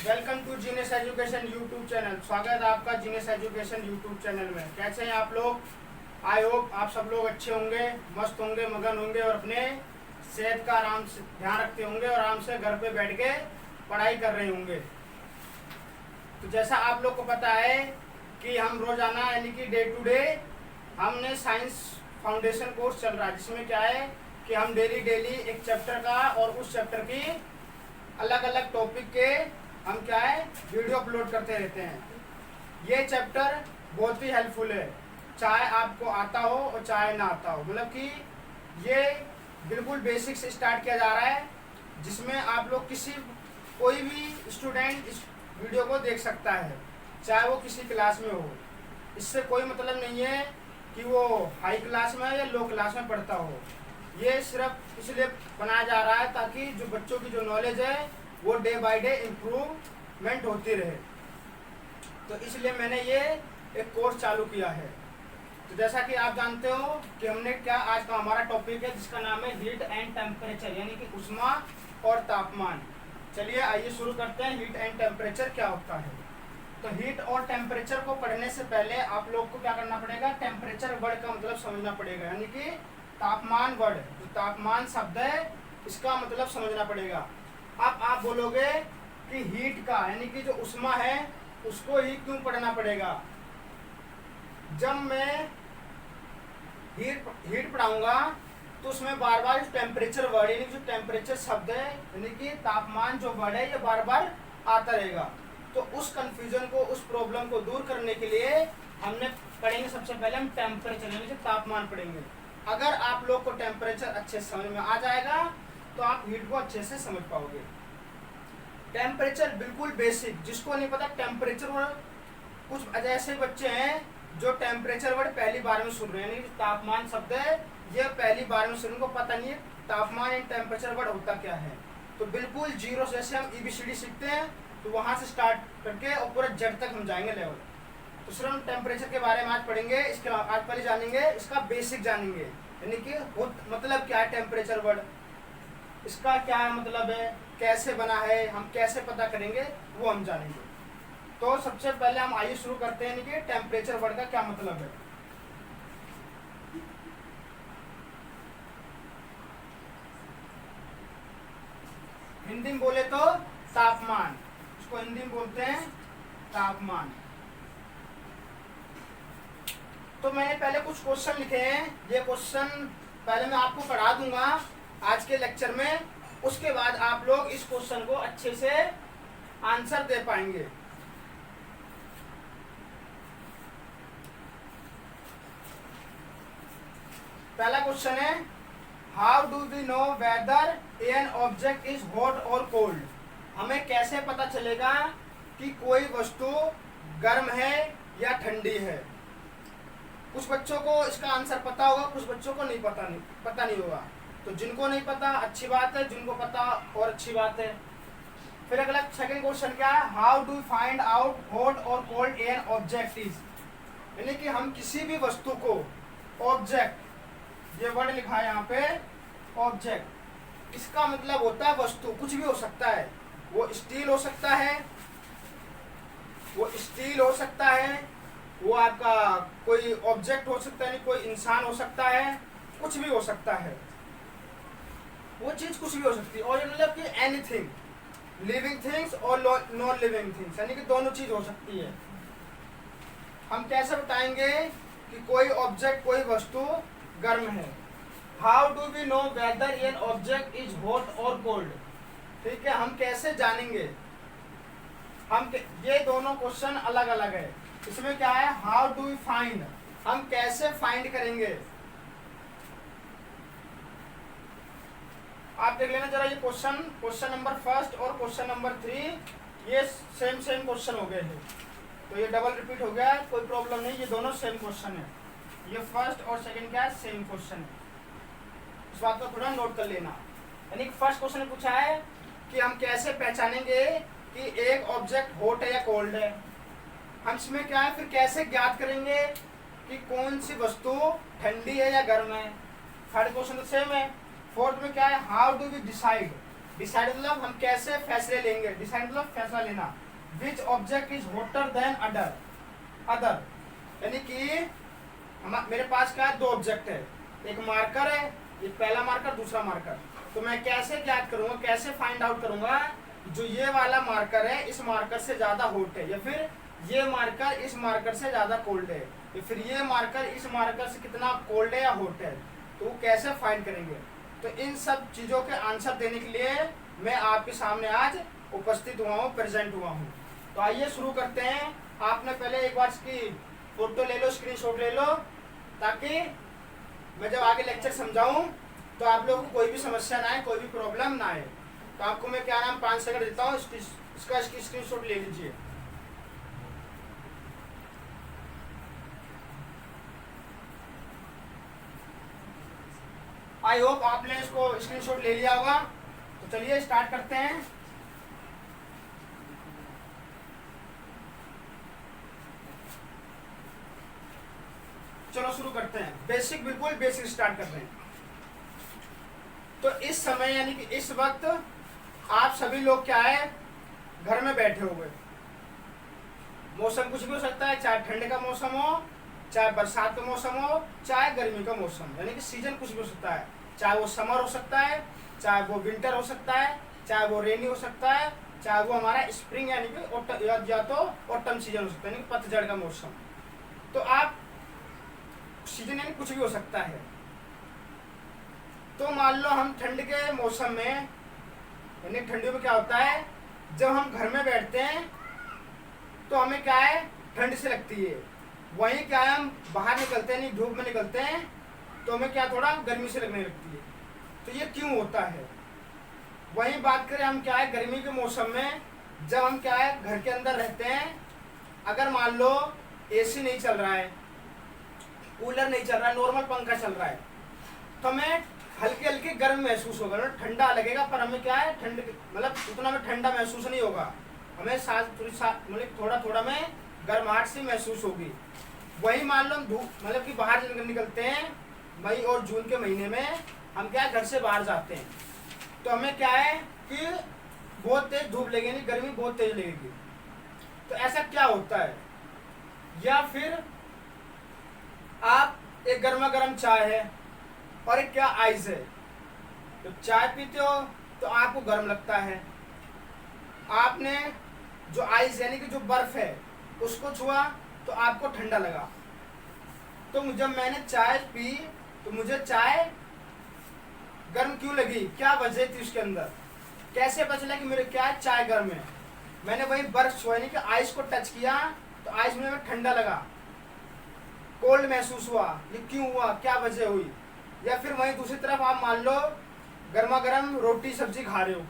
Welcome to genius education YouTube channel. स्वागत है आपका जीनियस एजुकेशन यूट्यूब चैनल में। कैसे हैं आप लोग? आई होप आप सब लोग अच्छे होंगे, मस्त होंगे, मगन होंगे और अपने सेहत का आराम से ध्यान रखते होंगे और आराम से घर पे बैठ के पढ़ाई कर रहे होंगे। तो जैसा आप लोग को पता है कि हम रोजाना यानी कि डे टू डे हमने साइंस फाउंडेशन कोर्स चल रहा है, जिसमें क्या है कि हम डेली एक चैप्टर का और उस चैप्टर की अलग अलग टॉपिक के हम क्या है वीडियो अपलोड करते रहते हैं। ये चैप्टर बहुत ही हेल्पफुल है, चाहे आपको आता हो और चाहे ना आता हो। मतलब कि ये बिल्कुल बेसिक से स्टार्ट किया जा रहा है, जिसमें आप लोग कोई भी स्टूडेंट इस वीडियो को देख सकता है, चाहे वो किसी क्लास में हो। इससे कोई मतलब नहीं है कि वो हाई क्लास में या लो क्लास में पढ़ता हो। ये सिर्फ इसलिए बनाया जा रहा है ताकि जो बच्चों की जो नॉलेज है वो डे बाय डे इम्प्रूवमेंट होती रहे। तो इसलिए मैंने ये एक कोर्स चालू किया है। तो जैसा कि आप जानते हो कि हमने क्या आज का हमारा टॉपिक है, जिसका नाम है हीट एंड टेम्परेचर, यानी कि ऊष्मा और तापमान। चलिए आइए शुरू करते हैं। हीट एंड टेम्परेचर क्या होता है? तो हीट और टेम्परेचर को पढ़ने से पहले आप लोग को क्या करना पड़ेगा, टेम्परेचर वर्ड का मतलब समझना पड़ेगा, यानी कि तापमान वर्ड, जो तापमान शब्द है इसका मतलब समझना पड़ेगा। अब आप बोलोगे कि हीट का यानी कि जो ऊष्मा है उसको ही क्यों पढ़ना पड़ेगा? जब मैं हीट पढ़ाऊंगा तो उसमें बार बार टेम्परेचर वर्ड यानी जो टेम्परेचर शब्द है यानी कि तापमान जो वर्ड है ये बार बार आता रहेगा। तो उस कंफ्यूजन को, उस प्रॉब्लम को दूर करने के लिए हमने पढ़ेंगे सबसे पहले हम टेम्परेचर यानी कि तापमान पढ़ेंगे। अगर आप लोग को टेम्परेचर अच्छे से समझ में आ जाएगा तो आप हीट को अच्छे से समझ पाओगे। टेम्परेचर बिल्कुल बेसिक, जिसको नहीं पता टेम्परेचर वर्ड, कुछ ऐसे बच्चे हैं जो टेम्परेचर वर्ड पहली बार में सुन रहे हैं, यानी तापमान शब्द है ये पहली बार में सुन, उनको पता नहीं है तापमान एंड टेम्परेचर वर्ड होता क्या है। तो बिल्कुल जीरो से, जैसे हम EBCD सीखते हैं तो वहां से स्टार्ट करके और पूरा जेड तक हम जाएंगे लेवल। तो सिर्फ हम टेम्परेचर के बारे में आज पढ़ेंगे। इसके आज पहले जानेंगे इसका बेसिक जानेंगे, यानी कि मतलब क्या है टेम्परेचर वर्ड, इसका क्या मतलब है, कैसे बना है, हम कैसे पता करेंगे वो हम जानेंगे। तो सबसे पहले हम आइए शुरू करते हैं कि टेम्परेचर वर्ड का क्या मतलब है। हिंदी में बोले तो तापमान, इसको हिंदी में बोलते हैं तापमान। तो मैंने पहले कुछ क्वेश्चन लिखे हैं, ये क्वेश्चन पहले मैं आपको पढ़ा दूंगा आज के लेक्चर में, उसके बाद आप लोग इस क्वेश्चन को अच्छे से आंसर दे पाएंगे। पहला क्वेश्चन है, how do we know whether an object is hot और कोल्ड? हमें कैसे पता चलेगा कि कोई वस्तु गर्म है या ठंडी है? कुछ बच्चों को इसका आंसर पता होगा, कुछ बच्चों को पता नहीं होगा। तो जिनको नहीं पता अच्छी बात है, जिनको पता और अच्छी बात है। फिर अगला सेकंड क्वेश्चन क्या है, how do find out hot और कोल्ड एन ऑब्जेक्ट इज? यानी कि हम किसी भी वस्तु को, ऑब्जेक्ट, ये वर्ड लिखा है यहाँ पे ऑब्जेक्ट, इसका मतलब होता है वस्तु, कुछ भी हो सकता है। वो स्टील हो सकता है, वो आपका कोई ऑब्जेक्ट हो सकता है, कोई इंसान हो सकता है, कुछ भी हो सकता है, वो चीज कुछ भी हो सकती है। और ये मतलब कि एनीथिंग, लिविंग थिंग्स और नॉन लिविंग थिंग्स, यानी कि दोनों चीज हो सकती है। हम कैसे बताएंगे कि कोई ऑब्जेक्ट, कोई वस्तु गर्म है? How do we know whether an object is hot और कोल्ड? ठीक है, हम कैसे जानेंगे? ये दोनों क्वेश्चन अलग अलग है। इसमें क्या है, हाउ डू वी फाइंड, हम कैसे फाइंड करेंगे? आप देख लेना जरा, ये क्वेश्चन नंबर फर्स्ट और क्वेश्चन नंबर 3 ये सेम क्वेश्चन हो गए हैं। तो ये डबल रिपीट हो गया, कोई प्रॉब्लम नहीं, ये दोनों सेम क्वेश्चन है। ये फर्स्ट और सेकंड क्या है, सेम क्वेश्चन है। इस बात को थोड़ा नोट कर लेना। यानी फर्स्ट क्वेश्चन ने पूछा है कि हम कैसे पहचानेंगे कि एक ऑब्जेक्ट हॉट है या कोल्ड है। हम इसमें क्या है, फिर कैसे ज्ञात करेंगे कि कौन सी वस्तु ठंडी है या गर्म है। थर्ड क्वेश्चन तो सेम है। फोर्थ में क्या है, how do we decide, decide मतलब हम कैसे फैसले लेंगे, डिसाइड मतलब फैसला लेना। Which object is hotter than other, यानी कि मेरे पास क्या है, दो ऑब्जेक्ट है, एक मार्कर है, एक पहला मार्कर दूसरा मार्कर। तो मैं कैसे ज्ञात करूंगा, कैसे फाइंड आउट करूंगा जो ये वाला मार्कर है इस मार्कर से ज्यादा हॉट है, या फिर ये मार्कर इस मार्कर से ज्यादा कोल्ड है, या फिर ये मार्कर इस मार्कर से कितना कोल्ड है या हॉट है, तो वो कैसे फाइंड करेंगे। तो इन सब चीजों के आंसर देने के लिए मैं आपके सामने आज उपस्थित हुआ हूँ, प्रेजेंट हुआ हूँ। तो आइए शुरू करते हैं। आपने पहले एक बार इसकी फोटो ले लो, स्क्रीनशॉट ले लो, ताकि मैं जब आगे लेक्चर समझाऊं तो आप लोगों को कोई भी समस्या ना आए, कोई भी प्रॉब्लम ना आए। तो आपको मैं क्या नाम 5 सेकंड देता हूँ, इसका स्क्रीनशॉट ले लीजिए। आई होप आपने इसको स्क्रीनशॉट ले लिया होगा। तो चलिए स्टार्ट करते हैं। चलो शुरू करते हैं, बेसिक, बिल्कुल बेसिक स्टार्ट करते हैं। तो इस समय यानी कि इस वक्त आप सभी लोग क्या है, घर में बैठे हुए। मौसम कुछ भी हो सकता है, चाहे ठंड का मौसम हो, चाहे बरसात का मौसम हो, चाहे गर्मी का मौसम, यानी कि सीजन कुछ भी हो सकता है। चाहे वो समर हो सकता है, चाहे वो विंटर हो सकता है, चाहे वो रेनी हो सकता है, चाहे वो हमारा स्प्रिंग यानी कि या तो ऑटम सीजन हो सकता है, यानी कि पतझड़ का मौसम। तो आप सीजन यानी कुछ भी हो सकता है। तो मान लो हम ठंड के मौसम में, यानी ठंडियों में क्या होता है, जब हम घर में बैठते हैं तो हमें क्या है, ठंड से लगती है। वहीं क्या है, हम बाहर निकलते हैं, नहीं धूप में निकलते हैं, तो हमें क्या थोड़ा गर्मी से लगने लगती है। तो ये क्यों होता है। वहीं बात करें हम क्या है, गर्मी के मौसम में जब हम क्या है घर के अंदर रहते हैं, अगर मान लो एसी नहीं चल रहा है, कूलर नहीं चल रहा है, नॉर्मल पंखा चल रहा है, तो हमें हल्के हल्के गर्म महसूस होगा, मतलब ठंडा लगेगा, पर हमें क्या है ठंड मतलब उतना में ठंडा महसूस नहीं होगा, हमें मतलब थोड़ा थोड़ा में गर्माहट सी महसूस होगी। वही मान लो हम धूप मतलब कि बाहर निकलते हैं, मई और जून के महीने में हम क्या घर से बाहर जाते हैं, तो हमें क्या है कि बहुत तेज धूप लगेगी, गर्मी बहुत तेज लगेगी। तो ऐसा क्या होता है, या फिर आप एक गर्मा गर्म चाय है और एक क्या आइस है, तो चाय पीते हो तो आपको गर्म लगता है, आपने जो आइस यानी कि जो बर्फ है उसको छुआ तो आपको ठंडा लगा। तो जब मैंने चाय पी तो मुझे चाय गर्म क्यों लगी, क्या वजह थी उसके अंदर, कैसे पता चला कि मेरे क्या चाय गर्म है। मैंने वही बर्फ छुआ यानी कि आइस को टच किया तो आइस में ठंडा लगा, कोल्ड महसूस हुआ, ये क्यों हुआ, क्या वजह हुई। या फिर वहीं दूसरी तरफ आप मान लो गर्मा गर्म रोटी सब्जी खा रहे हो,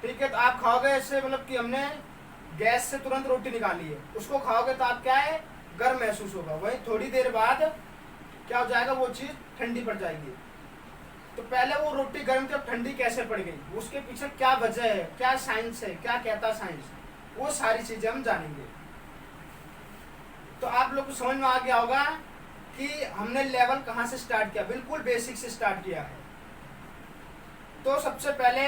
ठीक है, तो आप खाओगे ऐसे मतलब कि हमने गैस से तुरंत रोटी निकाली है, उसको खाओगे तो आप क्या है गर्म महसूस होगा। वहीं थोड़ी देर बाद क्या हो जाएगा, वो चीज़ ठंडी पड़ जाएगी। तो पहले वो रोटी गर्म थी, अब ठंडी कैसे पड़ गई, उसके पीछे क्या वजह है, क्या साइंस है, क्या कहता साइंस, वो सारी चीजें हम जानेंगे। तो आप लोग को समझ में आ गया होगा कि हमने लेवल कहाँ से स्टार्ट किया, बिल्कुल बेसिक से स्टार्ट किया है। तो सबसे पहले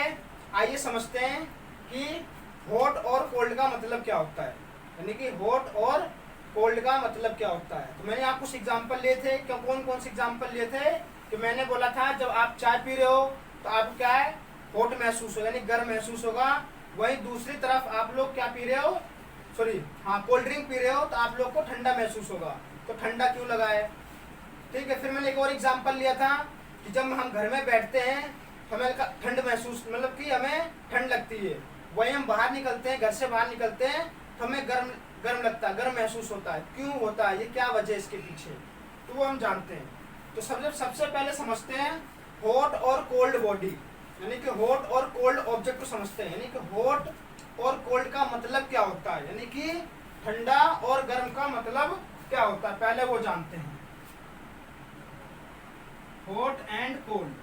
आइए समझते हैं कि हॉट और कोल्ड का मतलब क्या होता है, यानी कि हॉट और कोल्ड का मतलब क्या होता है। तो मैंने आपको कुछ एग्जाम्पल लिए थे, क्या कौन कौन से एग्जाम्पल लिए थे, कि मैंने बोला था जब आप चाय पी रहे हो तो आपको क्या है हॉट महसूस होगा, यानी गर्म महसूस होगा। वहीं दूसरी तरफ आप लोग क्या पी रहे हो, सॉरी हाँ कोल्ड ड्रिंक पी रहे हो तो आप लोग को ठंडा महसूस होगा, तो ठंडा क्यों लगा है, ठीक है। फिर मैंने एक और एग्जाम्पल लिया था कि जब हम घर में बैठते हैं हमें ठंड महसूस मतलब कि हमें ठंड लगती है, वहीं हम बाहर निकलते हैं, घर से बाहर निकलते हैं तो हमें गर्म लगता है, गर्म महसूस होता है, क्यों होता है, ये क्या वजह है इसके पीछे, तो वो हम जानते हैं। तो सबसे पहले समझते हैं हॉट और कोल्ड बॉडी, यानी कि हॉट और कोल्ड ऑब्जेक्ट को समझते हैं, यानी कि हॉट और कोल्ड का मतलब क्या होता है, यानी कि ठंडा और गर्म का मतलब क्या होता है, पहले वो जानते हैं। हॉट एंड कोल्ड,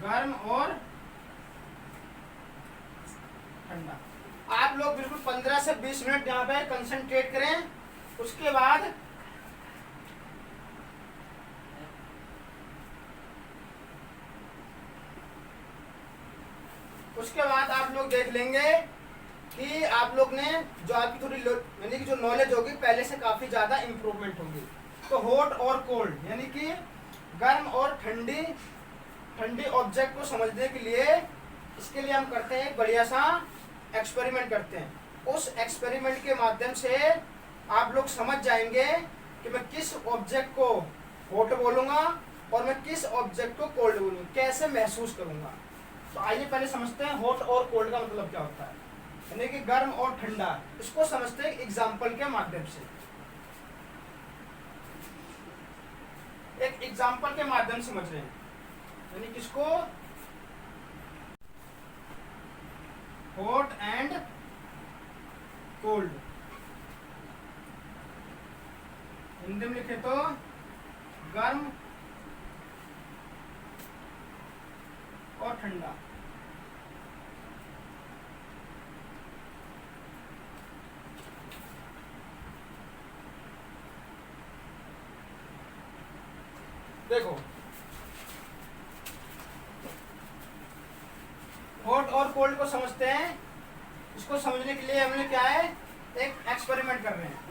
गर्म और ठंडा। आप लोग बिल्कुल 15 से 20 मिनट यहाँ पे कंसंट्रेट करें, उसके बाद उसके बाद आप लोग देख लेंगे कि आप लोग ने जो आपकी थोड़ी यानी कि जो नॉलेज होगी पहले से काफ़ी ज़्यादा इम्प्रूवमेंट होगी। तो हॉट और कोल्ड यानी कि गर्म और ठंडी ठंडी ऑब्जेक्ट को समझने के लिए इसके लिए हम करते हैं एक बढ़िया सा एक्सपेरिमेंट करते हैं। उस एक्सपेरिमेंट के माध्यम से आप लोग समझ जाएंगे कि मैं किस ऑब्जेक्ट को हॉट बोलूँगा और मैं किस ऑब्जेक्ट को कोल्ड बोलूँगा, कैसे महसूस करूँगा। तो आइए पहले समझते हैं हॉट और कोल्ड का मतलब क्या होता है, यानी कि गर्म और ठंडा। इसको समझते हैं एग्जाम्पल के माध्यम से। एक एग्जाम्पल के माध्यम से समझ रहे हैं, यानी किसको हॉट एंड कोल्ड, हिंदी में लिखे तो गर्म और ठंडा। देखो हॉट और कोल्ड को समझते हैं, इसको समझने के लिए हमने क्या है एक एक्सपेरिमेंट कर रहे हैं।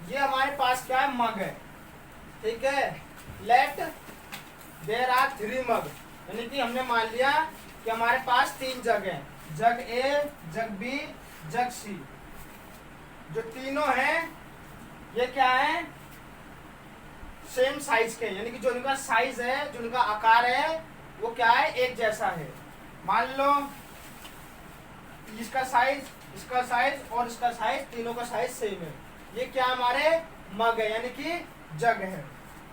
ये हमारे पास क्या है मग है, ठीक है। लेट देयर आर 3 मग, यानी कि हमने मान लिया कि हमारे पास 3 जग हैं, जग ए, जग बी, जग सी। जो तीनों हैं ये क्या है सेम साइज के, यानी कि जो इनका साइज है जो इनका आकार है वो क्या है एक जैसा है। मान लो इसका साइज और इसका साइज तीनों का साइज सेम है। ये क्या हमारे मग है यानी कि जग है,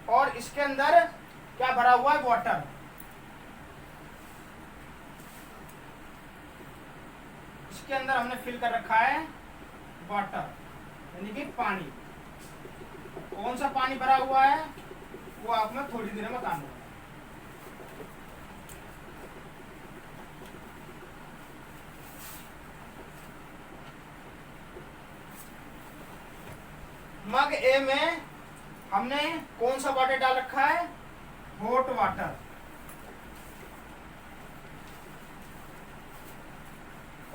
और इसके अंदर क्या भरा हुआ है वाटर। इसके अंदर हमने फिल कर रखा है वाटर यानी कि पानी। कौन सा पानी भरा हुआ है वो आप मैं थोड़ी देर में बताऊंगा। मग ए में हमने कौन सा वाटर डाल रखा है हॉट वाटर,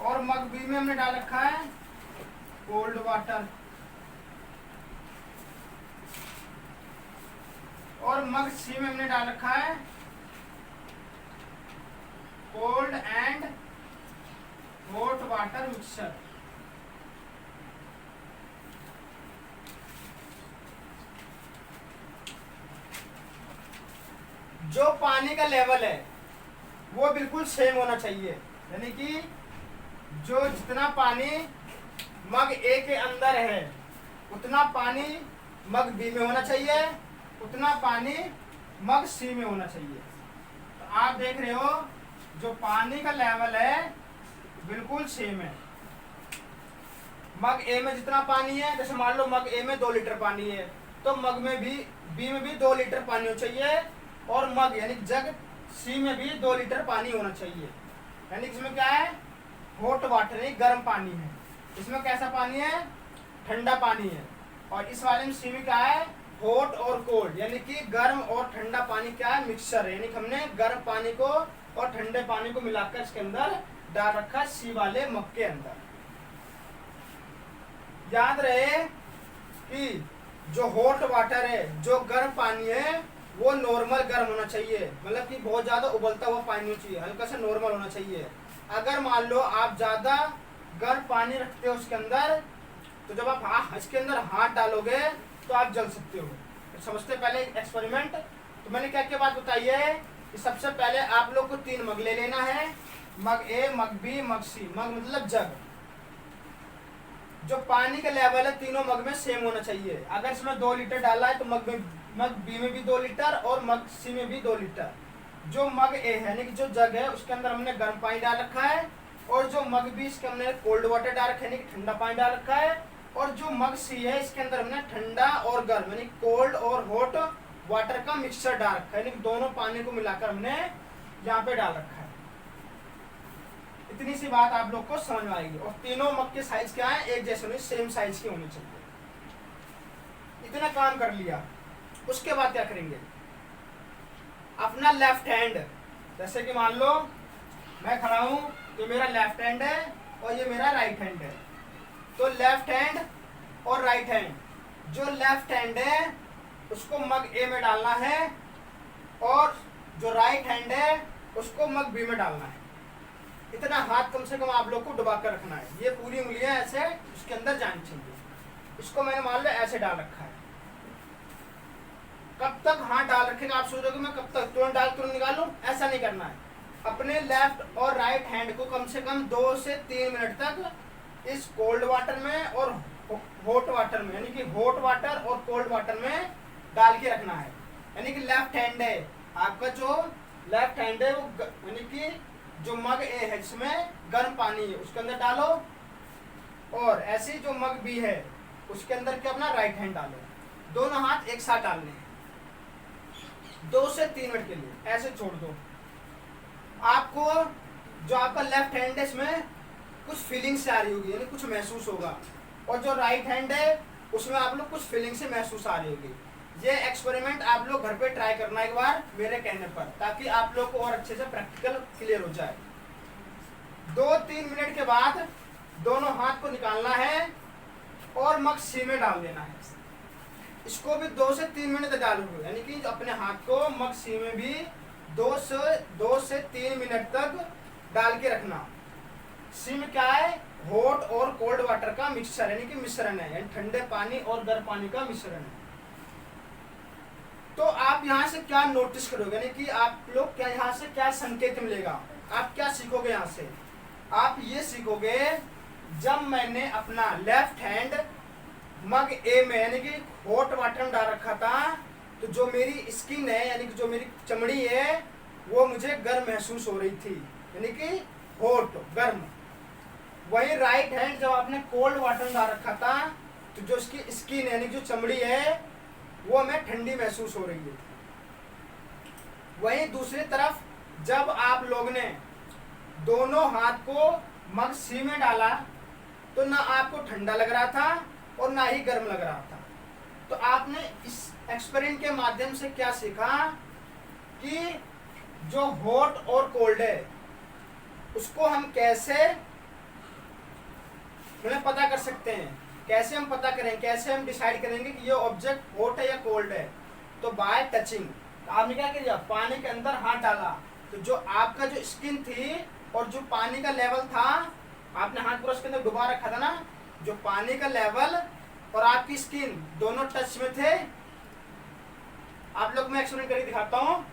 और मग बी में हमने डाल रखा है कोल्ड वाटर, और मग सी में हमने डाल रखा है cold and hot water mixture. जो पानी का लेवल है वो बिल्कुल सेम होना चाहिए, यानी कि जो जितना पानी मग ए के अंदर है उतना पानी मग बी में होना चाहिए, उतना पानी मग सी में होना चाहिए। तो आप देख रहे हो जो पानी का लेवल है बिल्कुल सेम है। मग ए में जितना पानी है, जैसे मान लो मग ए में 2 लीटर पानी है तो मग में भी बी में भी 2 लीटर पानी होना चाहिए, और मग यानी जग सी में भी 2 लीटर पानी होना चाहिए। यानी इसमें क्या है हॉट वाटर यानी गर्म पानी है, इसमें कैसा पानी है ठंडा पानी है, और इस वाले में सी में क्या है हॉट और कोल्ड यानी कि गर्म और ठंडा पानी क्या है मिक्सचर है। यानी हमने गर्म पानी को और ठंडे पानी को मिलाकर इसके अंदर डाल रखा है सी वाले मग के अंदर। याद रहे कि जो हॉट वाटर है जो गर्म पानी है वो नॉर्मल गर्म होना चाहिए, मतलब कि बहुत ज्यादा उबलता हुआ पानी नहीं चाहिए, हल्का सा नॉर्मल होना चाहिए। अगर मान लो आप ज्यादा गर्म पानी रखते हो उसके अंदर तो जब आप इसके अंदर हाथ डालोगे तो आप जल सकते हो। तो समझते पहले एक्सपेरिमेंट। तो मैंने क्या क्या बात बताई है कि सबसे पहले आप लोग को 3 मग ले लेना है, मग ए, मग बी, मग सी। मग मतलब जग। जो पानी का लेवल है तीनों मग में सेम होना चाहिए। अगर इसमें 2 लीटर डाला है तो मग बी में भी 2 लीटर और मग सी में भी 2 लीटर। जो मग ए है यानी कि जो जग है उसके अंदर हमने गर्म पानी डाल रखा है, और जो मग बी इसके हमने कोल्ड वाटर डाल रखा है यानी कि ठंडा पानी डाल रखा है, और जो मग सी है इसके अंदर हमने ठंडा और गर्म यानी कोल्ड और हॉट वाटर का मिक्सचर डाल रखा है, यानी दोनों पानी को मिलाकर हमने यहाँ पे डाल रखा है। इतनी सी बात आप लोग को समझ में आएगी। और तीनों मग के साइज क्या है, एक जैसे होनी, सेम साइज की होनी चाहिए। इतना काम कर लिया, उसके बाद क्या करेंगे, अपना लेफ्ट हैंड, जैसे कि मान लो मैं खड़ा हूं, ये मेरा लेफ्ट हैंड है और ये मेरा राइट हैंड है। तो लेफ्ट हैंड और राइट हैंड, जो लेफ्ट हैंड है उसको मग ए में डालना है और जो राइट हैंड है उसको मग बी में डालना है। इतना हाथ कम से कम आप लोग को डुबा कर रखना है, ये पूरी उंगलियां ऐसे उसके अंदर जानी चाहिए। इसको मैंने मान लो ऐसे डाल रखा है। कब तक हाथ डाल रखेगा, आप सोचोगे मैं कब तक तुरंत डाल तुरंत निकालूं, ऐसा नहीं करना है। अपने लेफ्ट और राइट हैंड को कम से कम 2 से 3 मिनट तक इस कोल्ड वाटर में और हॉट वाटर में, यानी कि हॉट वाटर और कोल्ड वाटर में डाल के रखना है। यानी कि लेफ्ट हैंड है आपका, जो लेफ्ट हैंड है वो यानी कि जो मग ए है जिसमें गर्म पानी है उसके अंदर डालो, और ऐसी जो मग बी है उसके अंदर क्या अपना राइट हैंड डालो। दोनों हाथ एक साथ डालने हैं 2 से 3 मिनट के लिए, ऐसे छोड़ दो। आपको जो आपका लेफ्ट हैंड है इसमें कुछ फीलिंग्स आ रही होगी, यानी कुछ महसूस होगा, और जो राइट हैंड है उसमें आप लोग कुछ फीलिंग से महसूस आ रही होगी। ये एक्सपेरिमेंट आप लोग घर पे ट्राई करना एक बार मेरे कहने पर, ताकि आप लोग को और अच्छे से प्रैक्टिकल क्लियर हो जाए। 2-3 मिनट के बाद दोनों हाथ को निकालना है और मग सी में डाल देना है। इसको भी 2 से 3 मिनट तक डालोगे, यानी कि अपने हाथ को मग सी में भी 2 से 3 मिनट तक डाल के रखना। सी में क्या है, हॉट और कोल्ड वाटर का मिक्सचर, यानी कि मिश्रण है, यानी ठंडे पानी और गर्म पानी का मिश्रण है। तो आप यहाँ से क्या नोटिस करोगे, यानी कि आप लोग क्या यहाँ से क्या संकेत मिलेगा, आप क्या सीखोगे यहाँ से, आप ये सीखोगे जब मैंने अपना लेफ्ट हैंड मग ए में यानी कि हॉट वाटर में डाल रखा था, तो जो मेरी स्किन है यानी कि जो मेरी चमड़ी है वो मुझे गर्म महसूस हो रही थी, यानी कि हॉट गर्म। वही राइट हैंड जब आपने कोल्ड वाटर में डाल रखा था तो जो उसकी स्किन है यानी जो चमड़ी है वो हमें ठंडी महसूस हो रही है। वहीं दूसरी तरफ जब आप लोग ने दोनों हाथ को मग सी में डाला तो ना आपको ठंडा लग रहा था और ना ही गर्म लग रहा था। तो आपने इस एक्सपेरिमेंट के माध्यम से क्या सीखा कि जो हॉट और कोल्ड है उसको हम कैसे पता कर सकते हैं, कैसे हम पता करें, कैसे हम डिसाइड करेंगे कि ये ऑब्जेक्ट हॉट है या कोल्ड है। तो बाय टचिंग, आपने क्या किया, पानी के अंदर हाथ डाला तो जो आपका जो स्किन थी और जो पानी का लेवल था, आपने हाथ पूरा उसके अंदर डुबा रखा था ना, जो पानी का लेवल और आपकी स्किन दोनों टच में थे। आप लोग मैं एक्सपेरिमेंट करके दिखाता हूँ,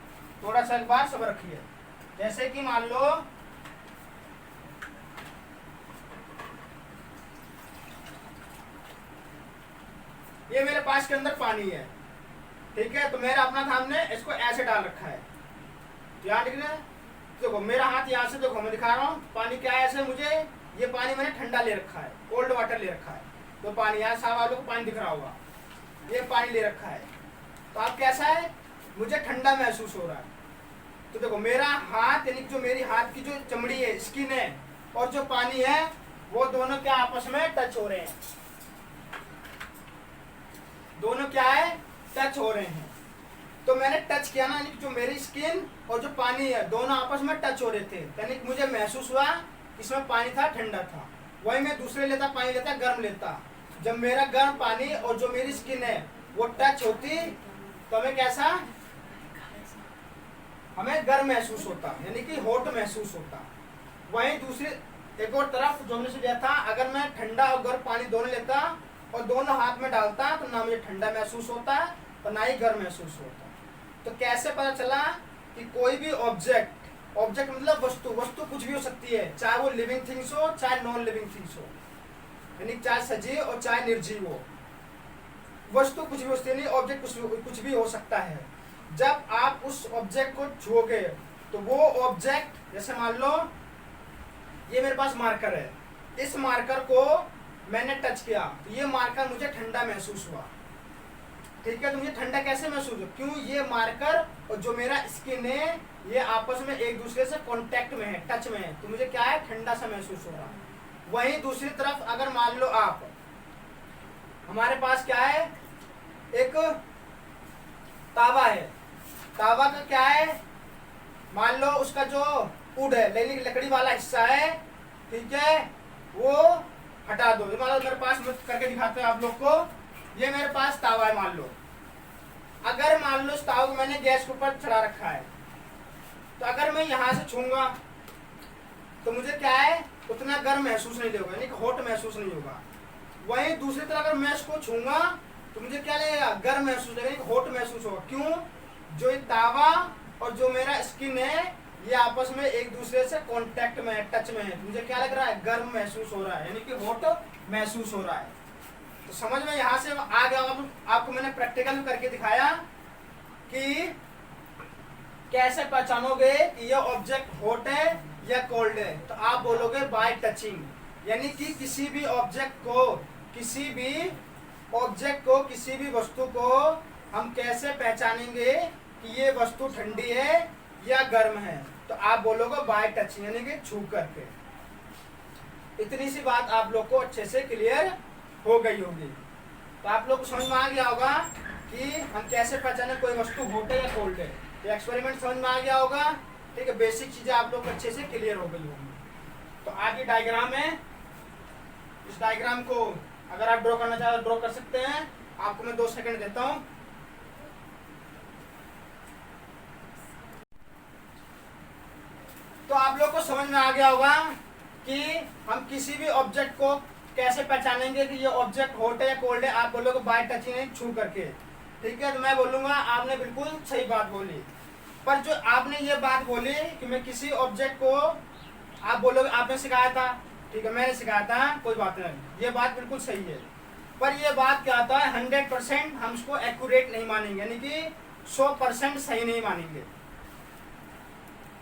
थोड़ा सा एक बार सब्र रखिए। जैसे कि मान लो ये मेरे पास के अंदर पानी है, ठीक है, तो मेरा अपना सामने इसको ऐसे डाल रखा है। यहाँ देखो मेरा हाथ यहाँ से देखो मैं दिखा रहा हूँ, पानी क्या है ऐसे, मुझे ये पानी मैंने ठंडा ले रखा है, कोल्ड वाटर ले रखा है। तो पानी यहाँ साहब आप लोग को पानी दिख रहा होगा, ये पानी ले रखा है, तो आप कैसा है, मुझे ठंडा महसूस हो रहा है। तो देखो मेरा हाथ यानी जो मेरी हाथ की जो चमड़ी है, स्किन है, और जो पानी है वो दोनों क्या आपस में टच हो रहे हैं, दोनों क्या है, टच हो रहे हैं। तो मैंने टच किया ना, यानी जो मेरी स्किन और जो पानी है दोनों आपस में टच हो रहे थे, यानी मुझे महसूस हुआ इसमें पानी था, ठंडा था। वही मैं दूसरे लेता पानी लेता, गर्म लेता, जब मेरा गर्म पानी और जो मेरी स्किन है वो टच होती तो हमें कैसा, हमें गर्म महसूस होता, यानी कि हॉट महसूस होता। वहीं दूसरी एक और तरफ जो हमने सोचा था, अगर मैं ठंडा और गर्म पानी दोनों लेता और दोनों हाथ में डालता तो ना मुझे ठंडा महसूस होता और ना ही गर्म महसूस होता। तो कैसे पता चला कि कोई भी ऑब्जेक्ट, ऑब्जेक्ट मतलब वस्तु, वस्तु कुछ भी हो सकती है, चाहे वो लिविंग थिंग्स हो चाहे नॉन लिविंग थिंग्स हो, यानी चाहे सजीव और चाहे निर्जीव हो, वस्तु कुछ भी हो सकती है, ऑब्जेक्ट कुछ भी हो सकता है। जब आप उस ऑब्जेक्ट को छुओगे तो वो ऑब्जेक्ट, जैसे मान लो ये मेरे पास मार्कर है, इस मार्कर को मैंने टच किया तो ये मार्कर मुझे ठंडा महसूस हुआ। ठीक है, तो मुझे ठंडा कैसे महसूस हुआ? क्यों? ये मार्कर और जो मेरा स्किन है ये आपस में एक दूसरे से कांटेक्ट में है, टच में है, तो मुझे क्या है, ठंडा सा महसूस हो रहा है। वहीं दूसरी तरफ अगर मान लो आप, हमारे पास क्या है, एक तावा है, तावा का क्या है, मान लो उसका जो वुड है, लकड़ी वाला हिस्सा है, ठीक है, वो हटा दो। मान लो मेरे पास, करके दिखाते हैं आप लोग को, ये मेरे पास तावा है मान लो। अगर मान लो इस तावा को मैंने गैस के ऊपर चढ़ा रखा है, तो अगर मैं यहाँ से छूंगा तो मुझे क्या है, उतना गर्म महसूस नहीं होगा, यानी कि हॉट महसूस नहीं होगा। वहीं दूसरी तरफ अगर मैं इसको छूंगा तो मुझे क्या लगेगा, गर्म महसूस लगेगा, हॉट महसूस होगा। क्यों? जो ये तावा और जो मेरा स्किन है ये आपस में एक दूसरे से कांटेक्ट में है, टच में है, मुझे क्या लग रहा है, गर्म महसूस हो रहा है, यानी कि हॉट महसूस हो रहा है। तो समझ में यहाँ से आ गया। आपको मैंने प्रैक्टिकल करके दिखाया कि कैसे पहचानोगे कि ये ऑब्जेक्ट हॉट है या कोल्ड है। तो आप बोलोगे बाय टचिंग, यानी कि किसी भी ऑब्जेक्ट को, किसी भी वस्तु को हम कैसे पहचानेंगे कि ये वस्तु ठंडी है या गर्म है, तो आप बोलोगे बाय टचिंग, यानी कि छू करके। इतनी सी बात आप लोग को अच्छे से क्लियर हो गई होगी। तो आप लोग को समझ में आ गया होगा कि हम कैसे पहचाने कोई वस्तु हॉट है या कोल्ड है। तो एक्सपेरिमेंट समझ में आ गया होगा, ठीक है, बेसिक चीजें आप लोग को अच्छे से क्लियर हो गई होंगी। तो आगे डायग्राम है, इस डायग्राम को अगर आप ड्रॉ करना चाहे तो ड्रॉ कर सकते हैं। आपको मैं 2 सेकंड देता हूं। तो आप लोग को समझ में आ गया होगा कि हम किसी भी ऑब्जेक्ट को कैसे पहचानेंगे कि ये ऑब्जेक्ट हॉट है या कोल्ड है। आप बोलोगे बाय टचिंग, छू करके, ठीक है। तो मैं बोलूंगा आपने बिल्कुल सही बात बोली, पर जो आपने ये बात बोली कि मैं किसी ऑब्जेक्ट को, आप बोलोगे आपने सिखाया था, ठीक है, मैंने सिखाया था, कोई बात नहीं, ये बात बिल्कुल सही है। पर ये बात क्या होता है, 100% हम उसको एक्यूरेट नहीं मानेंगे, यानी कि 100% सही नहीं मानेंगे।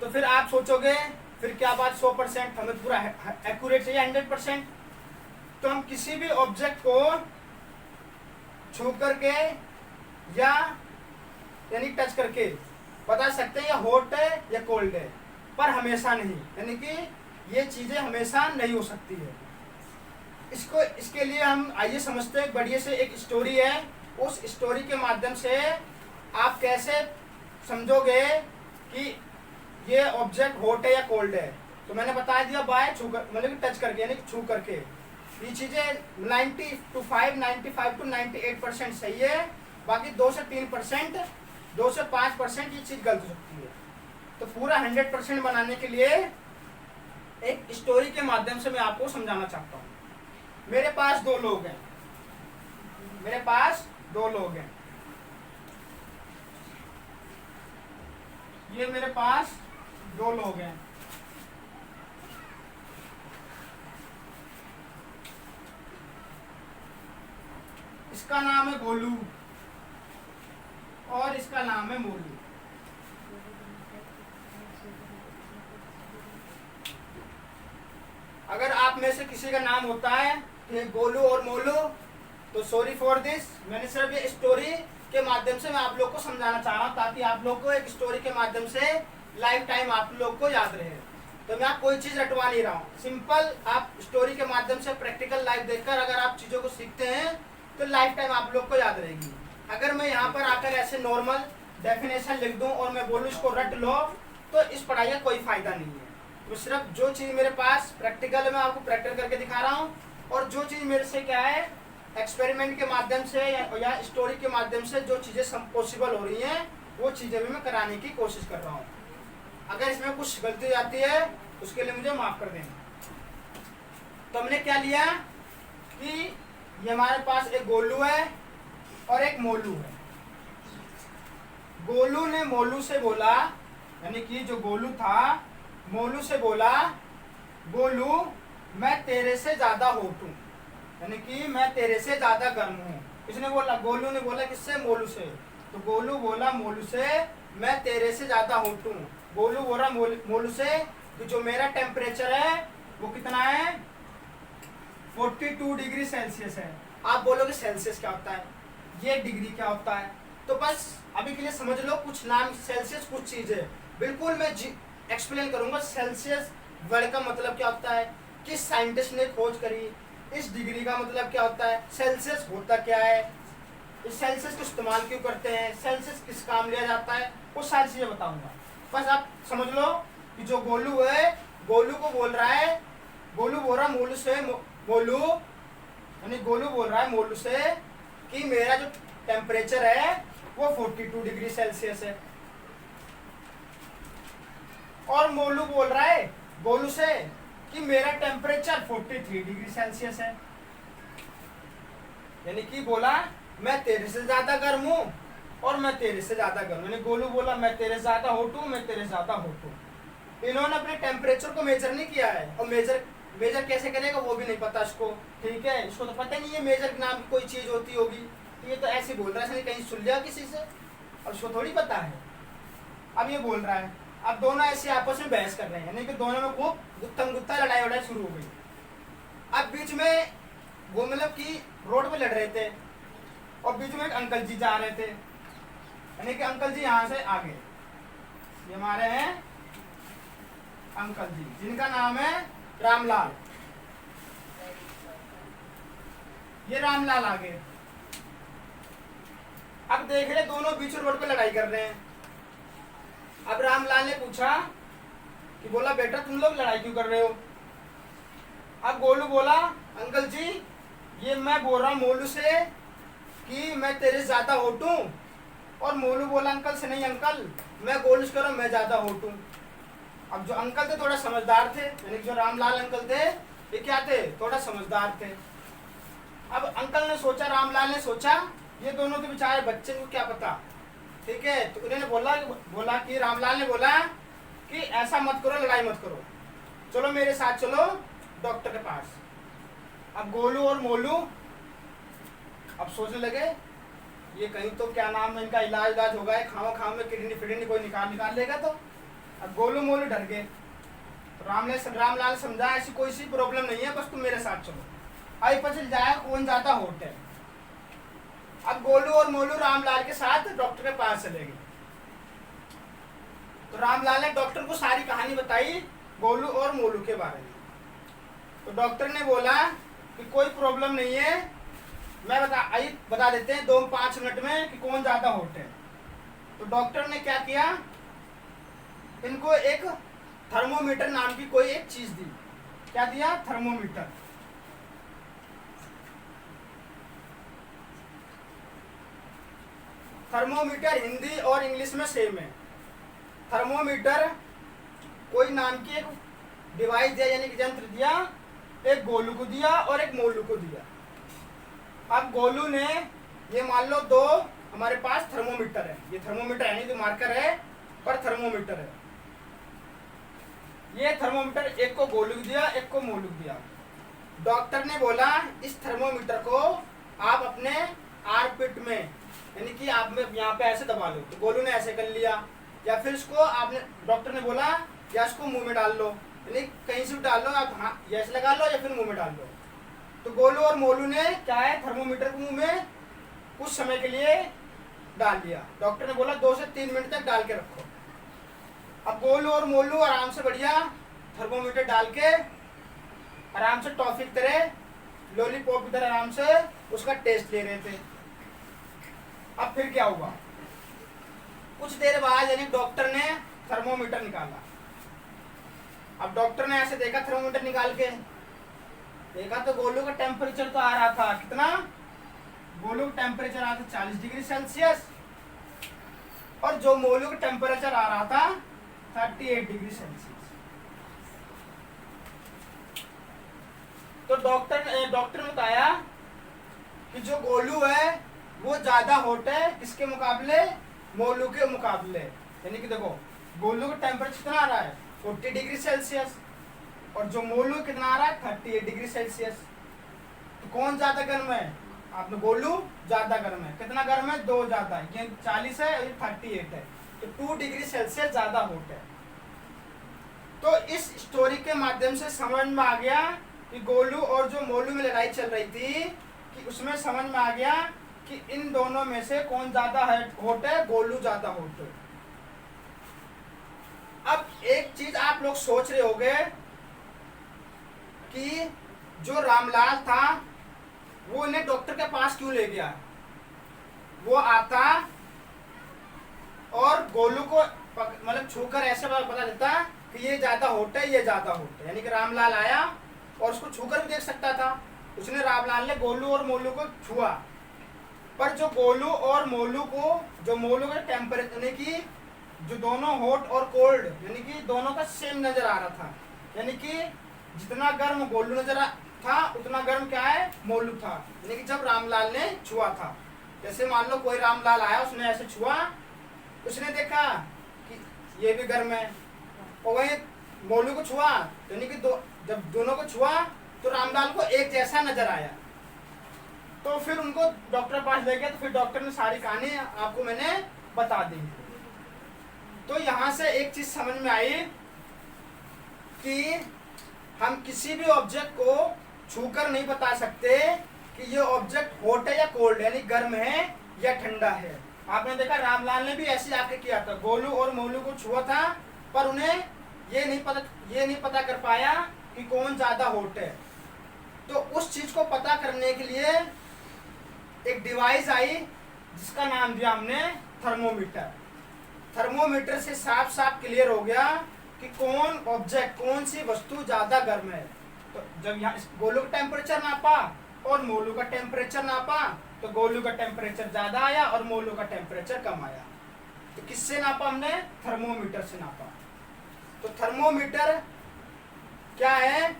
तो फिर आप सोचोगे फिर क्या बात, 100% हमें पूरा एक्यूरेट चाहिए, 100%। तो हम किसी भी ऑब्जेक्ट को छू करके या यानी टच करके बता सकते हैं ये हॉट है या कोल्ड है, पर हमेशा नहीं, यानी कि ये चीजें हमेशा नहीं हो सकती है। इसके लिए हम आइए समझते हैं, बढ़िया से एक स्टोरी है, उस स्टोरी के माध्यम से आप कैसे समझोगे कि ये ऑब्जेक्ट हॉट है या कोल्ड है। तो मैंने बता दिया बाय छू कर, मतलब टच करके, यानी छू करके। ये चीजें 95 to 98% सही है, बाकी 2 से 3%, 2 से 5% ये चीज गलत हो सकती है। तो पूरा 100% बनाने के लिए एक स्टोरी के माध्यम से मैं आपको समझाना चाहता हूँ। मेरे पास 2 लोग हैं, ये मेरे पास 2 लोग हैं। इसका नाम है गोलू और इसका नाम है मोलू। अगर आप में से किसी का नाम होता है कि गोलू और मोलू, तो सॉरी फॉर दिस। मैंने सिर्फ ये स्टोरी के माध्यम से मैं आप लोग को समझाना चाह रहा हूँ, ताकि आप लोग को एक स्टोरी के माध्यम से लाइफ टाइम आप लोग को याद रहे। तो मैं कोई चीज रटवा नहीं रहा हूँ, सिंपल आप स्टोरी के माध्यम से प्रैक्टिकल लाइफ देखकर अगर आप चीजों को सीखते हैं तो लाइफ टाइम आप लोग को याद रहेगी। अगर मैं यहाँ पर आकर ऐसे नॉर्मल डेफिनेशन लिख दूं और मैं बोलूँ इसको रट लो, तो इस पढ़ाई का कोई फायदा नहीं है। तो सिर्फ जो चीज़ मेरे पास प्रैक्टिकल में आपको प्रैक्टिकल करके दिखा रहा हूँ, और जो चीज़ मेरे से क्या है एक्सपेरिमेंट के माध्यम से या स्टोरी के माध्यम से जो चीज़ें पॉसिबल हो रही हैं, वो चीज़ें भी मैं कराने की कोशिश कर रहा हूँ। अगर इसमें कुछ गलती जाती है उसके लिए मुझे माफ़ कर देना। तो हमने क्या लिया कि ये हमारे पास एक गोलू है और एक मोलू है। गोलू ने मोलू से बोला, यानी कि जो गोलू था मोलू से बोला, गोलू मैं तेरे से ज्यादा हॉट हूं, यानी कि मैं तेरे से ज्यादा गर्म हूं। किसने बोला? गोलू ने बोला। किससे? मोलू से। तो गोलू बोला मोलू से मैं तेरे से ज्यादा हॉट हूं। गोलू बोला मोलू से कि जो मेरा टेम्परेचर है वो कितना है, 42 डिग्री सेल्सियस है। आप बोलोगे सेल्सियस क्या होता है, ये डिग्री क्या होता है, तो बस अभी के लिए समझ लो कुछ नाम सेल्सियस कुछ चीजें बिल्कुल मैं एक्सप्लेन करूंगा। सेल्सियस वर्ड का मतलब क्या होता है, किस साइंटिस्ट ने खोज करी, इस डिग्री का मतलब क्या होता है, सेल्सियस होता क्या है, इस सेल्सियस को इस्तेमाल क्यों करते हैं, सेल्सियस किस काम लिया जाता है, वो सारी चीजें बताऊंगा। बस आप समझ लो कि जो गोलू है, गोलू को बोल रहा है, गोलू बोल रहा है मोलू से, मोलू यानी गोलू बोल रहा है मोलू से कि मेरा जो टेम्परेचर है वो 42 डिग्री सेल्सियस है। और मोलू बोल रहा है गोलू से कि मेरा टेम्परेचर 43 डिग्री सेल्सियस है। यानी कि बोला मैं तेरे से ज्यादा गर्म हूं और मैं तेरे से ज्यादा गर्म, यानी गोलू बोला मैं तेरे से ज्यादा हॉट हूं, मैं तेरे से ज्यादा हॉट हूं। इन्होंने अपने टेम्परेचर को मेजर नहीं किया है, और मेजर कैसे करेगा वो भी नहीं पता इसको, ठीक है, इसको तो पता नहीं है मेजर नाम की कोई चीज होती होगी, तो ये तो ऐसे बोल रहा है, कहीं सुन लिया किसी से, और उसको थोड़ी पता है। अब ये बोल रहा है, अब दोनों ऐसे आपस में बहस कर रहे हैं, यानी कि दोनों में खूब गुत्ता लड़ाई वड़ाई शुरू हो गई। अब बीच में वो मतलब कि रोड पे लड़ रहे थे, और बीच में एक अंकल जी जा रहे थे, यानी कि अंकल जी यहाँ से आगे, ये हमारे हैं अंकल जी जिनका नाम है रामलाल, ये रामलाल आगे। अब देख रहे दोनों बीच रोड पे लड़ाई कर रहे हैं। अब रामलाल ने पूछा कि बोला बेटा तुम लोग लड़ाई क्यों कर रहे हो। अब गोलू बोला अंकल जी ये मैं बोल रहा हूँ मोलू से कि मैं तेरे से ज्यादा हॉट हूँ, और मोलू बोला अंकल से नहीं अंकल मैं गोलू से कह रहा हूँ मैं ज्यादा हॉट हूँ। अब जो अंकल थे थोड़ा समझदार थे, यानी जो रामलाल अंकल थे ये क्या थे, थोड़ा समझदार थे। अब अंकल ने सोचा, रामलाल ने सोचा ये दोनों के बेचारे बच्चे को क्या पता, ठीक है, तो उन्होंने बोला कि रामलाल ने बोला कि ऐसा मत करो, लड़ाई मत करो, चलो मेरे साथ चलो डॉक्टर के पास। अब गोलू और मोलू अब सोचने लगे ये कहीं तो क्या नाम है इनका इलाज होगा, खावा में किडनी फिडनी कोई निकाल लेगा। तो अब गोलू मोलू डर गए, तो रामलाल समझा ऐसी कोई सी प्रॉब्लम नहीं है, बस तुम मेरे साथ चलो, आई पता चल जाए कौन ज्यादा हॉट है। अब गोलू और मोलू रामलाल के साथ डॉक्टर के पास चले गए। तो रामलाल ने डॉक्टर को सारी कहानी बताई गोलू और मोलू के बारे में। तो डॉक्टर ने बोला कि कोई प्रॉब्लम नहीं है, मैं बता देते हैं 2-5 मिनट में कि कौन ज्यादा हॉट है। तो डॉक्टर ने क्या किया, इनको एक थर्मोमीटर नाम की कोई एक चीज दी। क्या दिया, थर्मोमीटर। थर्मोमीटर हिंदी और इंग्लिश में सेम है। थर्मोमीटर कोई नाम की एक डिवाइस दिया, यानी कि यंत्र दिया, एक गोलू को दिया और एक मोलू को दिया। अब गोलू ने ये मान लो दो हमारे पास थर्मोमीटर है, ये थर्मोमीटर है नहीं तो मार्कर है पर थर्मोमीटर है। ये थर्मोमीटर एक को गोलू को दिया, एक को मोलू को दिया। डॉक्टर ने बोला इस थर्मोमीटर को आप अपने आर्मपिट में, यानी कि आप में यहाँ पे ऐसे दबा लो, तो गोलू ने ऐसे कर लिया, या फिर इसको आपने डॉक्टर ने बोला या इसको मुंह में डाल लो, यानी कहीं से भी डाल लो आप, हाँ ऐसे लगा लो या फिर मुंह में डाल लो। तो गोलू और मोलू ने क्या है, थर्मोमीटर को मुंह में कुछ समय के लिए डाल दिया। डॉक्टर ने बोला 2 से 3 मिनट तक डाल के रखो। अब गोलू और मोलू आराम से बढ़िया थर्मोमीटर डाल के आराम से टॉफी की तरह, लॉलीपॉप की तरह आराम से उसका टेस्ट ले रहे थे। अब फिर क्या हुआ, कुछ देर बाद यानी डॉक्टर ने थर्मोमीटर निकाला। अब डॉक्टर ने ऐसे देखा थर्मोमीटर निकाल के, देखा तो गोलू का टेम्परेचर तो आ रहा था कितना, गोलू का टेम्परेचर आ रहा था 40 डिग्री सेल्सियस, और जो मोलू का टेम्परेचर आ रहा था 38 डिग्री सेल्सियस। तो डॉक्टर ने बताया कि जो गोलू है वो ज्यादा हॉट है किसके मुकाबले, मोलू के मुकाबले। यानी कि देखो गोलू का टेम्परेचर कितना आ रहा है 40 डिग्री सेल्सियस, और जो मोलू कितना आ रहा है 38 डिग्री सेल्सियस। तो कौन ज्यादा गर्म है, आपने गोलू ज्यादा गर्म है। कितना गर्म है, 2 ज्यादा है, ये 40 है और ये 38 है, तो 2 डिग्री सेल्सियस ज्यादा हॉट है। तो इस स्टोरी के माध्यम से समझ में आ गया कि गोलू और जो मोलू में लड़ाई चल रही थी कि उसमें समझ में आ गया कि इन दोनों में से कौन ज्यादा होट है, गोलू ज्यादा होट है। अब एक चीज आप लोग सोच रहे होंगे कि जो रामलाल था वो इन्हें डॉक्टर के पास क्यों ले गया। वो आता और गोलू को मतलब छूकर ऐसे बता देता कि ये ज्यादा होट है, ये ज्यादा होट है। यानी कि रामलाल आया और उसको छूकर भी देख सकता था। उसने रामलाल ने गोलू और मोलू को छुआ, पर जो गोलू और मोलू को, जो मोलू का टेम्परेचर यानी कि जो दोनों हॉट और कोल्ड यानी कि दोनों का सेम नजर आ रहा था। यानी कि जितना गर्म गोलू नजर था उतना गर्म क्या है, मोलू था। यानी कि जब रामलाल ने छुआ था, जैसे मान लो कोई रामलाल आया, उसने ऐसे छुआ, उसने देखा कि ये भी गर्म है, और वही मोलू को छुआ यानी कि जब दोनों को छुआ तो रामलाल को एक जैसा नजर आया। तो फिर उनको डॉक्टर के पास ले गए, तो फिर डॉक्टर ने सारी कहानी आपको मैंने बता दी। तो यहाँ से एक चीज समझ में आई कि हम किसी भी ऑब्जेक्ट को छूकर नहीं बता सकते कि ये ऑब्जेक्ट हॉट है या कोल्ड है, यानी गर्म है या ठंडा है। आपने देखा रामलाल ने भी ऐसे आके किया था, गोलू और मोलू को छुआ था, पर उन्हें ये नहीं पता कर पाया कि कौन ज्यादा हॉट है। तो उस चीज को पता करने के लिए एक डिवाइस आई जिसका नाम दिया हमने थर्मोमीटर। थर्मोमीटर से साफ साफ क्लियर हो गया कि कौन ऑब्जेक्ट, कौन सी वस्तु ज्यादा गर्म है। तो जब यहाँ गोलू का टेम्परेचर नापा और मोलू का टेम्परेचर नापा, तो गोलू का टेम्परेचर ज्यादा आया और मोलू का टेम्परेचर कम आया। तो किससे नापा हमने, थर्मोमीटर से नापा। तो थर्मोमीटर क्या है,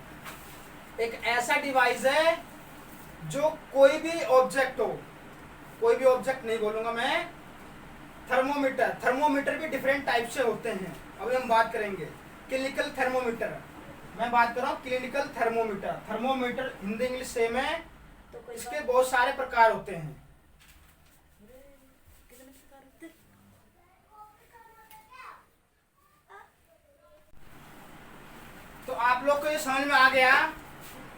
एक ऐसा डिवाइस है जो कोई भी ऑब्जेक्ट हो, कोई भी ऑब्जेक्ट नहीं बोलूंगा मैं, थर्मोमीटर भी डिफरेंट टाइप से होते हैं। अभी हम बात करेंगे क्लिनिकल थर्मोमीटर, मैं बात कर रहा हूँ clinical thermometer. Thermometer Hindi English same है, तो इसके बहुत सारे प्रकार होते हैं। तो आप लोग को ये समझ में आ गया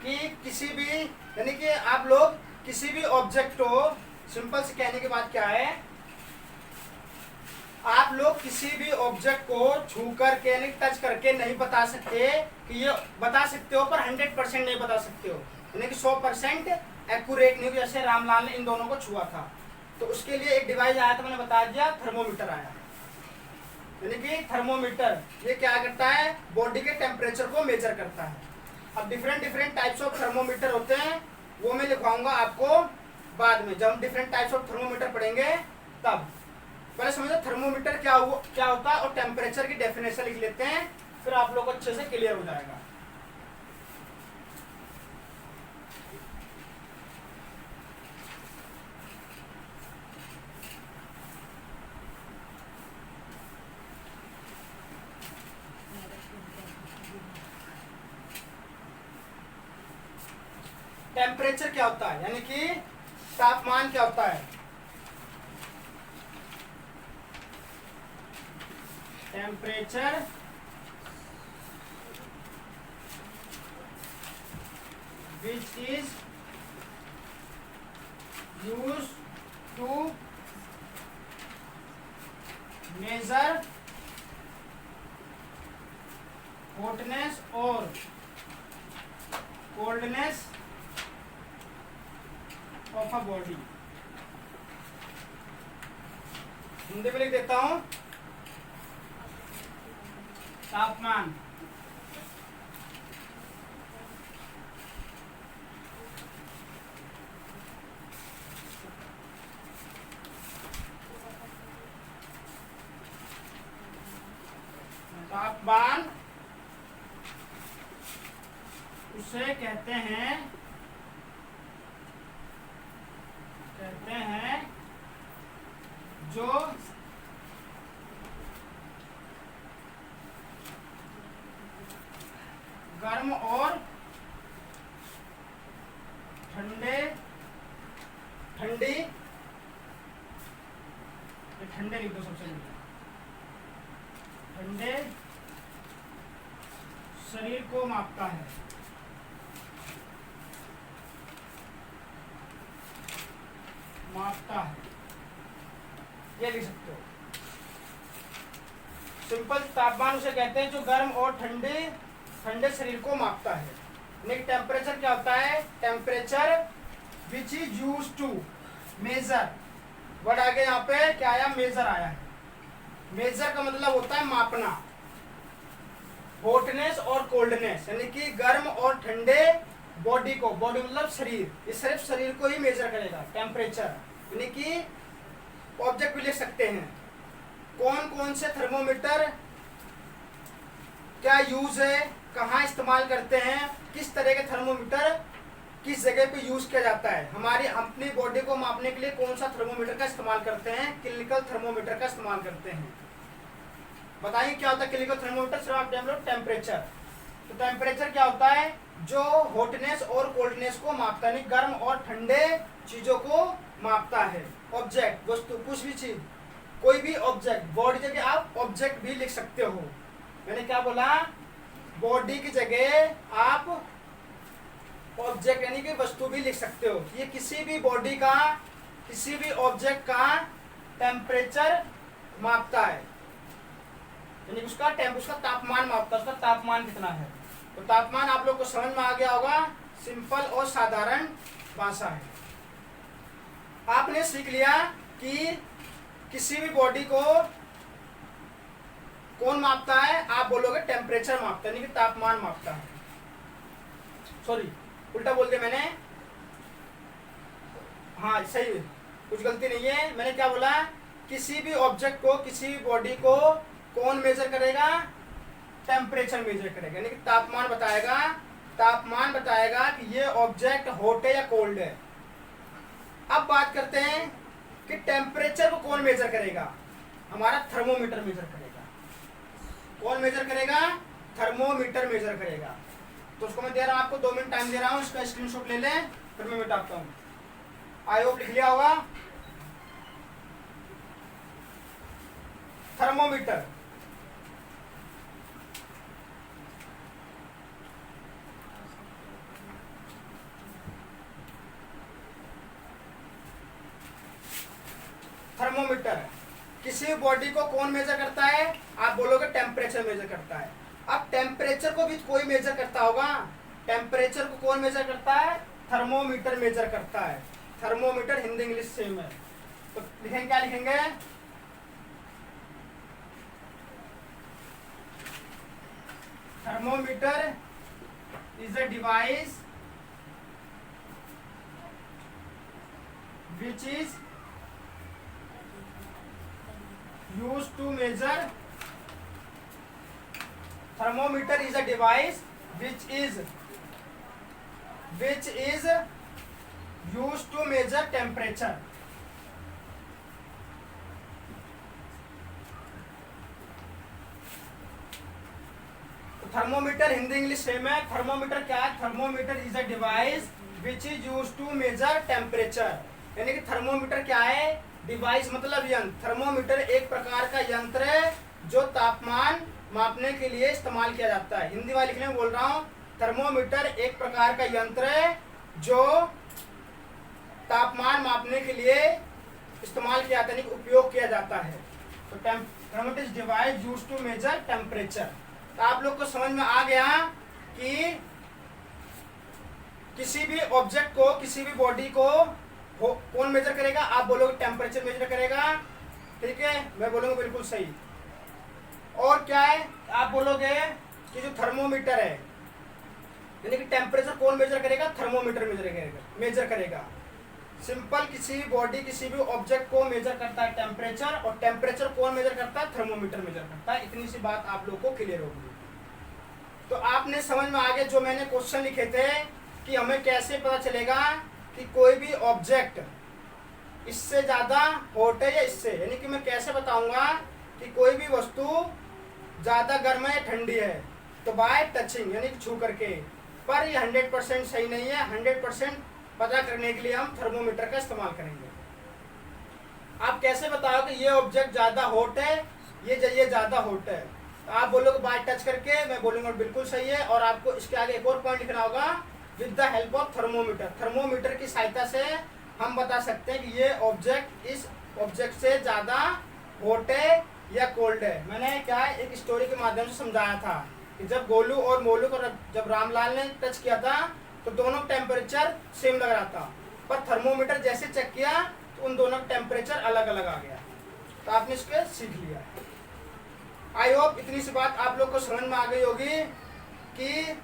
कि किसी भी, यानी कि आप लोग किसी भी ऑब्जेक्ट को, सिंपल से कहने की बात क्या है, आप लोग किसी भी ऑब्जेक्ट को छू करके यानी टच करके नहीं बता सकते कि ये, बता सकते हो पर 100% नहीं बता सकते हो, यानी कि 100% एक्यूरेट नहीं। जैसे रामलाल ने इन दोनों को छुआ था, तो उसके लिए एक डिवाइस आया था, मैंने बता दिया, थर्मोमीटर आया। यानी कि थर्मोमीटर ये क्या करता है, बॉडी के टेम्परेचर को मेजर करता है। अब डिफरेंट टाइप्स ऑफ थर्मोमीटर होते हैं, वो मैं लिखवाऊंगा आपको बाद में, जब हम डिफरेंट टाइप्स ऑफ थर्मोमीटर पढ़ेंगे तब। पहले समझो थर्मोमीटर क्या होता है और टेम्परेचर की डेफिनेशन लिख लेते हैं, फिर आप लोग को अच्छे से क्लियर हो जाएगा। टेम्परेचर क्या होता है, यानी कि तापमान क्या होता है। Temperature which is used to measure hotness or coldness of a body। Hindi में लिख देता हूं, तापमान उसे कहते हैं जो गर्म और ठंडे लिख दो सबसे पहले, ठंडे शरीर को मापता है। मापता है, ये लिख सकते हो। सिंपल तापमान उसे कहते हैं जो गर्म और ठंडे शरीर को मापता है। नेक्स्ट टेम्परेचर क्या होता है? Temperature which is use to measure, word आगे यहाँ पे क्या आया? मेजर आया है। मेजर का मतलब होता है मापना। हॉटनेस और कोल्डनेस यानी कि गर्म और ठंडे बॉडी को, बॉडी मतलब शरीर, ये सिर्फ शरीर को ही मेजर करेगा टेम्परेचर, यानी कि ऑब्जेक्ट भी लिख सकते हैं। कौन कौन से थर्मोमीटर क्या यूज है, कहाँ इस्तेमाल करते हैं, किस तरह के थर्मोमीटर किस जगह पे यूज किया जाता है, हमारी अपनी बॉडी को मापने के लिए कौन सा थर्मोमीटर का इस्तेमाल करते हैं? क्लिनिकल थर्मोमीटर का इस्तेमाल करते हैं। बताइए क्या होता है क्लिनिकल थर्मोमीटर? सिर्फ आप जान लो टेम्परेचर। तो टेम्परेचर क्या होता है? जो हॉटनेस और कोल्डनेस को मापता है, गर्म और ठंडे चीजों को मापता है। ऑब्जेक्ट, वस्तु, कुछ भी चीज, कोई भी ऑब्जेक्ट, बॉडी जगह आप ऑब्जेक्ट भी लिख सकते हो। मैंने क्या बोला? बॉडी की जगह आप ऑब्जेक्ट यानी कि वस्तु भी लिख सकते हो। ये किसी भी बॉडी का, किसी भी ऑब्जेक्ट का टेम्परेचर मापता है, यानी उसका तापमान मापता है, उसका तापमान कितना है। तो तापमान आप लोग को समझ में आ गया होगा, सिंपल और साधारण भाषा है। आपने सीख लिया कि किसी भी बॉडी को कौन मापता है? आप बोलोगे टेम्परेचर मापता है, यानी कि तापमान मापता है। सॉरी, उल्टा बोल दिया मैंने। हाँ सही, कुछ गलती नहीं है। मैंने क्या बोला? किसी भी ऑब्जेक्ट को, किसी भी बॉडी को कौन मेजर करेगा? टेम्परेचर मेजर करेगा, यानी कि तापमान बताएगा। तापमान बताएगा कि ये ऑब्जेक्ट हॉट है या कोल्ड है। अब बात करते हैं कि टेम्परेचर को कौन मेजर करेगा? हमारा थर्मोमीटर मेजर करेगा। कौन मेजर करेगा? थर्मोमीटर मेजर करेगा। तो उसको मैं दे रहा हूं आपको 2 मिनट टाइम दे रहा हूं, इसका स्क्रीनशॉट ले लें, फिर मैं मिटाता हूं। आई होप लिख लिया होगा। थर्मोमीटर, थर्मोमीटर किसी बॉडी को कौन मेजर करता है? आप बोलोगे टेम्परेचर मेजर करता है। अब टेम्परेचर को भी कोई मेजर करता होगा। टेम्परेचर को कौन मेजर करता है? थर्मोमीटर मेजर करता है। थर्मोमीटर हिंदी इंग्लिश सेम है। तो लिखेंगे, क्या लिखेंगे? Thermometer is a device which is used to measure. Thermometer is a device which is used to measure temperature. तो थर्मोमीटर हिंदी इंग्लिश सेम है। थर्मोमीटर क्या है? Thermometer is a device which is used to measure temperature, यानी कि thermometer क्या है? Device मतलब यंत्र। थर्मोमीटर एक प्रकार का यंत्र है जो तापमान मापने के लिए इस्तेमाल किया जाता है। हिंदी वाले लिखने में बोल रहा हूँ, थर्मोमीटर एक प्रकार का यंत्र है जो तापमान मापने के लिए इस्तेमाल किया जाता है, यानी उपयोग किया जाता है। तो thermometer is device used to measure temperature. तो आप लोग को समझ में आ गया कि किसी भी ऑब्जेक्ट को, किसी भी बॉडी को कौन मेजर करेगा? आप बोलोगे टेम्परेचर मेजर करेगा, ठीक है, मैं बोलूंगा बिल्कुल सही। और क्या है? आप बोलोगे कि जो थर्मोमीटर है, यानी कि टेम्परेचर कौन मेजर करेगा? थर्मोमीटर मेजर करेगा। सिंपल, किसी भी बॉडी, किसी भी ऑब्जेक्ट को मेजर करता है टेम्परेचर, और टेम्परेचर कौन मेजर करता है? थर्मोमीटर मेजर करता है। इतनी सी बात आप लोग को क्लियर होगी। तो आपने समझ में आ गया जो मैंने क्वेश्चन लिखे थे कि हमें कैसे पता चलेगा कि कोई भी ऑब्जेक्ट इससे ज्यादा हॉट है या इससे, यानी कि मैं कैसे बताऊंगा कि कोई भी वस्तु ज्यादा गर्म है या ठंडी है? तो बाय टचिंग, यानी कि छू करके। पर ये 100% सही नहीं है। 100% पता करने के लिए हम थर्मोमीटर का इस्तेमाल करेंगे। आप कैसे बताओ कि ये ऑब्जेक्ट ज्यादा हॉट है, ये ज्यादा हॉट है? तो आप बोलोगे बाय टच करके, मैं बोलूंगा बिल्कुल सही है। और आपको इसके आगे एक और पॉइंट लिखना होगा, with the help of thermometer. Thermometer की सहायता से हम बता सकते हैं कि ये ऑब्जेक्ट इस ऑब्जेक्ट से ज़्यादा हॉट है या कोल्ड है। मैंने क्या है एक स्टोरी के माध्यम से समझाया था कि जब गोलू और मोलू को जब रामलाल ने टच किया था तो दोनों टेम्परेचर सेम लग रहा था, पर थर्मोमीटर जैसे चेक किया तो उन दोनों का टेम्परेचर अलग अलग आ गया। तो आपने इसके सीख लिया। आई होप इतनी सी बात आप लोग को समझ में आ गई होगी कि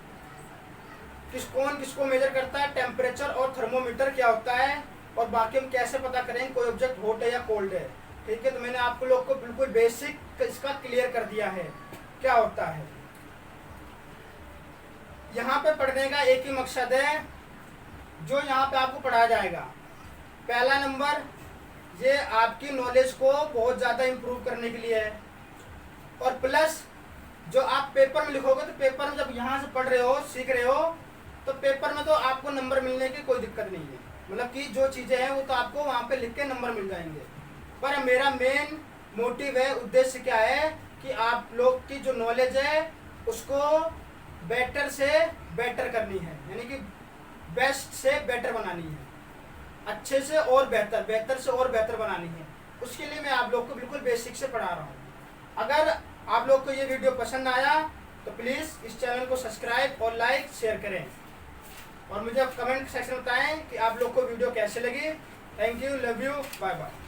कौन किसको मेजर करता है, टेम्परेचर और थर्मोमीटर क्या होता है, और बाकी हम कैसे पता करें कोई ऑब्जेक्ट हॉट है या कोल्ड है। ठीक है, तो मैंने आपको लोग को बिल्कुल बेसिक इसका क्लियर कर दिया है क्या होता है। यहाँ पे पढ़ने का एक ही मकसद है जो यहाँ पे आपको पढ़ाया जाएगा। पहला नंबर, ये आपकी नॉलेज को बहुत ज़्यादा इम्प्रूव करने के लिए है, और प्लस जो आप पेपर में लिखोगे तो पेपर में जब यहाँ से पढ़ रहे हो सीख रहे हो तो पेपर में तो आपको नंबर मिलने की कोई दिक्कत नहीं है, मतलब कि जो चीज़ें हैं वो तो आपको वहाँ पे लिख के नंबर मिल जाएंगे। पर मेरा मेन मोटिव है, उद्देश्य क्या है कि आप लोग की जो नॉलेज है उसको बेटर से बेटर करनी है, यानी कि बेस्ट से बेटर बनानी है, अच्छे से और बेहतर, बेहतर से और बेहतर बनानी है। उसके लिए मैं आप लोग को बिल्कुल बेसिक से पढ़ा रहा हूँ। अगर आप लोग को ये वीडियो पसंद आया तो प्लीज़ इस चैनल को सब्सक्राइब और लाइक शेयर करें, और मुझे कमेंट सेक्शन में बताएं कि आप लोग को वीडियो कैसे लगी। Thank you, love you, bye bye.